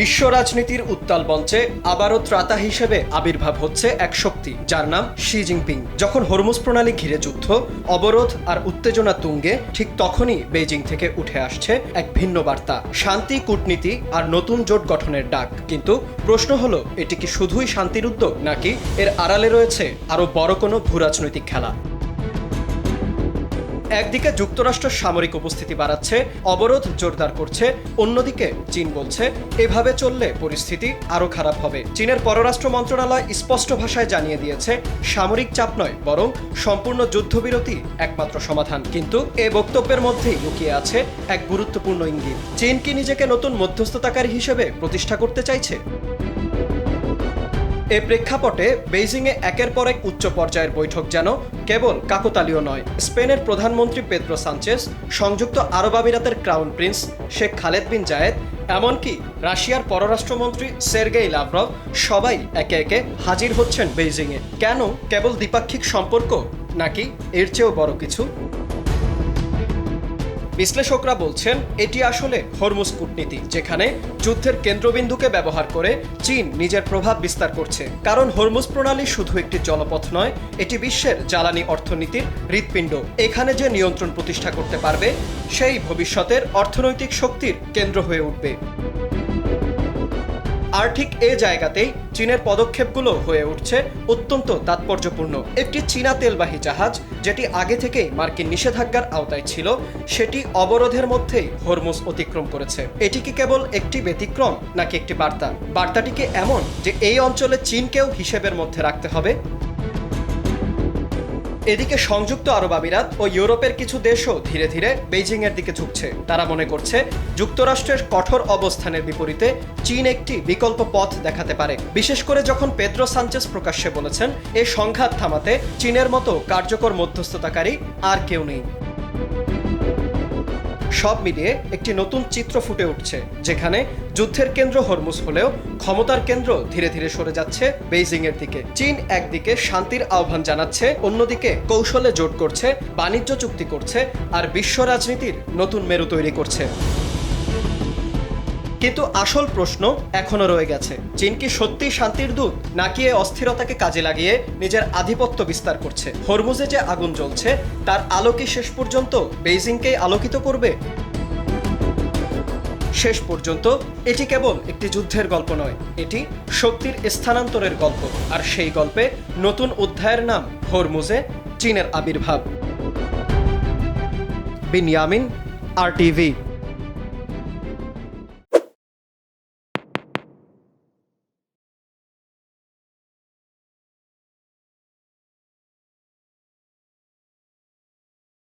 বিশ্ব রাজনীতির উত্তাল মঞ্চে আবারও ত্রাতা হিসেবে আবির্ভাব হচ্ছে এক শক্তি, যার নাম শি জিনপিং। যখন হরমুজ প্রণালী ঘিরে যুদ্ধ, অবরোধ আর উত্তেজনা তুঙ্গে, ঠিক তখনই বেইজিং থেকে উঠে আসছে এক ভিন্ন বার্তা, শান্তি, কূটনীতি আর নতুন জোট গঠনের ডাক। কিন্তু প্রশ্ন হলো, এটি কি শুধুই শান্তির উদ্যোগ, নাকি এর আড়ালে রয়েছে আরও বড় কোনো ভূরাজনৈতিক খেলা? একদিকে যুক্তরাষ্ট্র সামরিক উপস্থিতি বাড়াচ্ছে, অবরোধ জোরদার করছে, অন্যদিকে চীন বলছে এভাবে চললে পরিস্থিতি আরও খারাপ হবে। চীনের পররাষ্ট্র মন্ত্রণালয় স্পষ্ট ভাষায় জানিয়ে দিয়েছে, সামরিক চাপ নয়, বরং সম্পূর্ণ যুদ্ধবিরতি একমাত্র সমাধান। কিন্তু এ বক্তব্যের মধ্যেই লুকিয়ে আছে এক গুরুত্বপূর্ণ ইঙ্গিত। চীন কি নিজেকে নতুন মধ্যস্থতাকারী হিসেবে প্রতিষ্ঠা করতে চাইছে? এ প্রেক্ষাপটে বেইজিংয়ে একের পর এক উচ্চ পর্যায়ের বৈঠক যেন কেবল কাকতালীয় নয়। স্পেনের প্রধানমন্ত্রী পেদ্রো সানচেস, সংযুক্ত আরব আমিরাতের ক্রাউন প্রিন্স শেখ খালেদ বিন জায়েদ, এমনকি রাশিয়ার পররাষ্ট্রমন্ত্রী সের্গেই লাভরভ, সবাই একে একে হাজির হচ্ছেন বেইজিংয়ে। কেন? কেবল দ্বিপাক্ষিক সম্পর্ক, নাকি এর চেয়েও বড় কিছু? বিশ্লেষকরা বলছেন, এটি আসলে হরমুজ কূটনীতি, যেখানে যুদ্ধের কেন্দ্রবিন্দুকে ব্যবহার করে চীন নিজের প্রভাব বিস্তার করছে। কারণ হরমুজ প্রণালী শুধু একটি জলপথ নয়, এটি বিশ্বের জ্বালানি অর্থনীতির হৃৎপিণ্ড। এখানে যে নিয়ন্ত্রণ প্রতিষ্ঠা করতে পারবে, সেই ভবিষ্যতের অর্থনৈতিক শক্তির কেন্দ্র হয়ে উঠবে। আর ঠিক এ জায়গাতেই চীনের পদক্ষেপগুলো হয়ে উঠছে অত্যন্ত তাৎপর্যপূর্ণ। একটি চীনা তেলবাহী জাহাজ, যেটি আগে থেকেই মার্কিন নিষেধাজ্ঞার আওতায় ছিল, সেটি অবরোধের মধ্যেই হরমুজ অতিক্রম করেছে। এটি কি কেবল একটি ব্যতিক্রম, নাকি একটি বার্তা? বার্তাটি কি এমন যে এই অঞ্চলে চীনকেও হিসেবের মধ্যে রাখতে হবে? এদিকে সংযুক্ত আরব আমিরাত ও ইউরোপের কিছু দেশও ধীরে ধীরে বেইজিংয়ের দিকে ঝুঁকছে। তারা মনে করছে, যুক্তরাষ্ট্রের কঠোর অবস্থানের বিপরীতে চীন একটি বিকল্প পথ দেখাতে পারে। বিশেষ করে যখন পেদ্রো সানচেস প্রকাশ্যে বলেছেন, এই সংঘাত থামাতে চীনের মতো কার্যকর মধ্যস্থতাকারী আর কেউ নেই। সব মিলিয়ে একটি নতুন চিত্র ফুটে উঠছে, যেখানে যুদ্ধের কেন্দ্র হরমুজ হলেও ক্ষমতার কেন্দ্র ধীরে ধীরে সরে যাচ্ছে বেইজিংয়ের দিকে। চীন একদিকে শান্তির আহ্বান জানাচ্ছে, অন্যদিকে কৌশলে জোট করছে, বাণিজ্য চুক্তি করছে, আর বিশ্ব রাজনীতির নতুন মেরু তৈরি করছে। কিন্তু আসল প্রশ্ন এখনো রয়ে গেছে, চীন কি সত্যি শান্তির দূত, নাকি এ অস্থিরতাকে কাজে লাগিয়ে নিজের আধিপত্য বিস্তার করছে? হরমুজে যে আগুন জ্বলছে, তার আলো কি শেষ পর্যন্ত বেইজিংকেই আলোকিত করবে? শেষ পর্যন্ত এটি কেবল একটি যুদ্ধের গল্প নয়, এটি শক্তির স্থানান্তরের গল্প। আর সেই গল্পে নতুন অধ্যায়ের নাম হরমুজে চীনের আবির্ভাব। বিন ইয়ামিন, RTV।